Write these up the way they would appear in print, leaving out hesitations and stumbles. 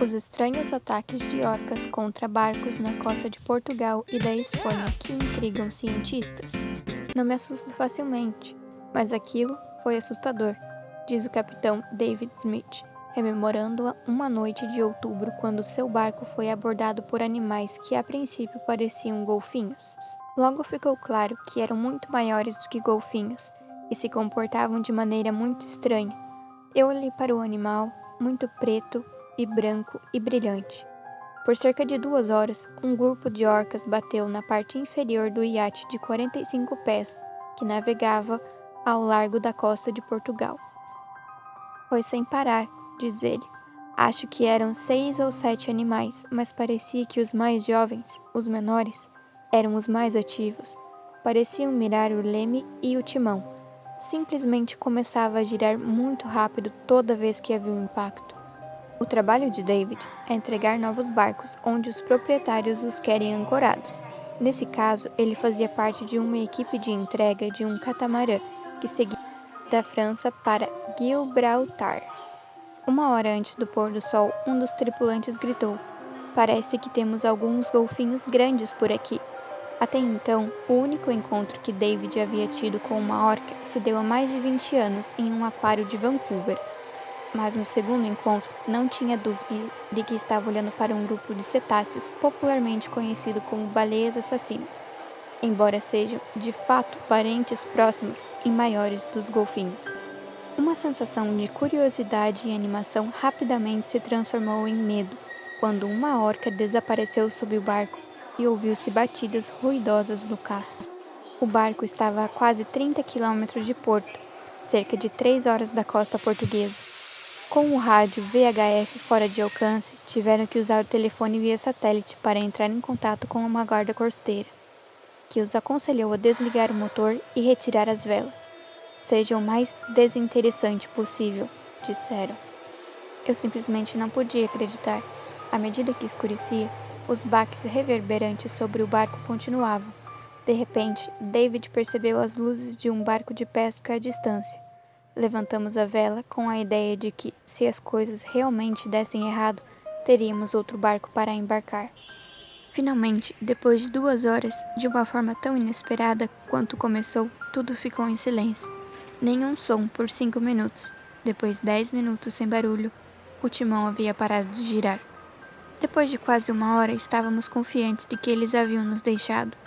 Os estranhos ataques de orcas contra barcos na costa de Portugal e da Espanha que intrigam cientistas. Não me assusto facilmente, mas aquilo foi assustador, diz o capitão David Smith, rememorando uma noite de outubro quando seu barco foi abordado por animais que a princípio pareciam golfinhos. Logo ficou claro que eram muito maiores do que golfinhos e se comportavam de maneira muito estranha. Eu olhei para o animal, muito preto e branco e brilhante. Por cerca de 2 horas, um grupo de orcas bateu na parte inferior do iate de 45 pés que navegava ao largo da costa de Portugal. Foi sem parar, diz ele. Acho que eram 6 ou 7 animais, mas parecia que os mais jovens, os menores, eram os mais ativos. Pareciam mirar o leme e o timão. Simplesmente começava a girar muito rápido toda vez que havia um impacto. O trabalho de David é entregar novos barcos onde os proprietários os querem ancorados. Nesse caso, ele fazia parte de uma equipe de entrega de um catamarã que seguia da França para Gibraltar. 1 hora antes do pôr do sol, um dos tripulantes gritou: "Parece que temos alguns golfinhos grandes por aqui." Até então, o único encontro que David havia tido com uma orca se deu há mais de 20 anos em um aquário de Vancouver. Mas no segundo encontro, não tinha dúvida de que estava olhando para um grupo de cetáceos popularmente conhecido como baleias assassinas, embora sejam, de fato, parentes próximos e maiores dos golfinhos. Uma sensação de curiosidade e animação rapidamente se transformou em medo quando uma orca desapareceu sob o barco e ouviu-se batidas ruidosas no casco. O barco estava a quase 30 quilômetros de Porto, cerca de 3 horas da costa portuguesa. Com o rádio VHF fora de alcance, tiveram que usar o telefone via satélite para entrar em contato com uma guarda costeira, que os aconselhou a desligar o motor e retirar as velas. "Seja o mais desinteressante possível", disseram. Eu simplesmente não podia acreditar. À medida que escurecia, os baques reverberantes sobre o barco continuavam. De repente, David percebeu as luzes de um barco de pesca à distância. Levantamos a vela com a ideia de que, se as coisas realmente dessem errado, teríamos outro barco para embarcar. Finalmente, depois de 2 horas, de uma forma tão inesperada quanto começou, tudo ficou em silêncio. Nenhum som por 5 minutos. Depois 10 minutos sem barulho, o timão havia parado de girar. Depois de quase 1 hora, estávamos confiantes de que eles haviam nos deixado.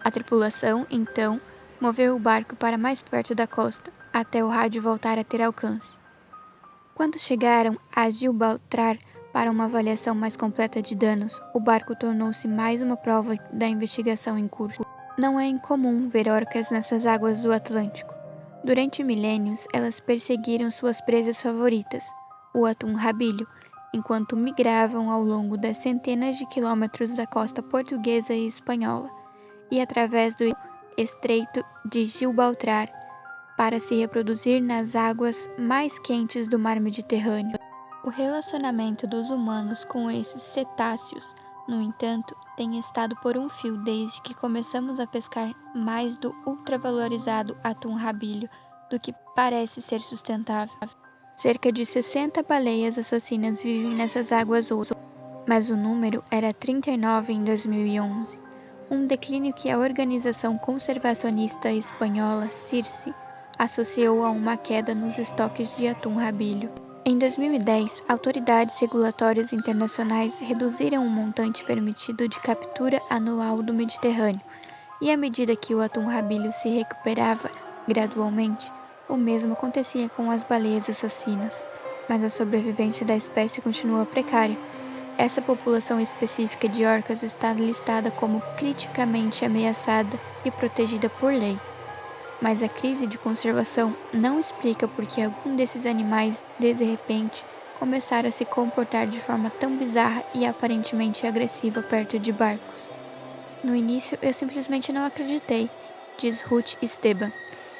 A tripulação, então, moveu o barco para mais perto da costa, até o rádio voltar a ter alcance. Quando chegaram a Gibraltar para uma avaliação mais completa de danos, o barco tornou-se mais uma prova da investigação em curso. Não é incomum ver orcas nessas águas do Atlântico. Durante milênios, elas perseguiram suas presas favoritas, o atum-rabilho, enquanto migravam ao longo das centenas de quilômetros da costa portuguesa e espanhola, e através do Estreito de Gibraltar, para se reproduzir nas águas mais quentes do mar Mediterrâneo. O relacionamento dos humanos com esses cetáceos, no entanto, tem estado por um fio desde que começamos a pescar mais do ultravalorizado atum-rabilho do que parece ser sustentável. Cerca de 60 baleias assassinas vivem nessas águas hoje, mas o número era 39 em 2011, um declínio que a organização conservacionista espanhola CIRSE associou a uma queda nos estoques de atum-rabilho. Em 2010, autoridades regulatórias internacionais reduziram o montante permitido de captura anual do Mediterrâneo, e à medida que o atum-rabilho se recuperava gradualmente, o mesmo acontecia com as baleias assassinas. Mas a sobrevivência da espécie continua precária. Essa população específica de orcas está listada como criticamente ameaçada e protegida por lei. Mas a crise de conservação não explica por que algum desses animais, de repente, começaram a se comportar de forma tão bizarra e aparentemente agressiva perto de barcos. No início, eu simplesmente não acreditei, diz Ruth Esteban,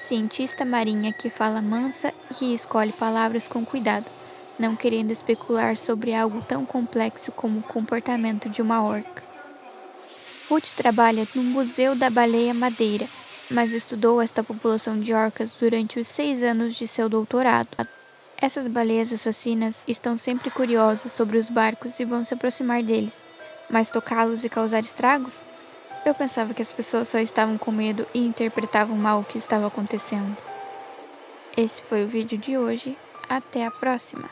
cientista marinha que fala mansa e que escolhe palavras com cuidado, não querendo especular sobre algo tão complexo como o comportamento de uma orca. Ruth trabalha no Museu da Baleia Madeira, mas estudou esta população de orcas durante os 6 anos de seu doutorado. Essas baleias assassinas estão sempre curiosas sobre os barcos e vão se aproximar deles, mas tocá-los e causar estragos? Eu pensava que as pessoas só estavam com medo e interpretavam mal o que estava acontecendo. Esse foi o vídeo de hoje. Até a próxima!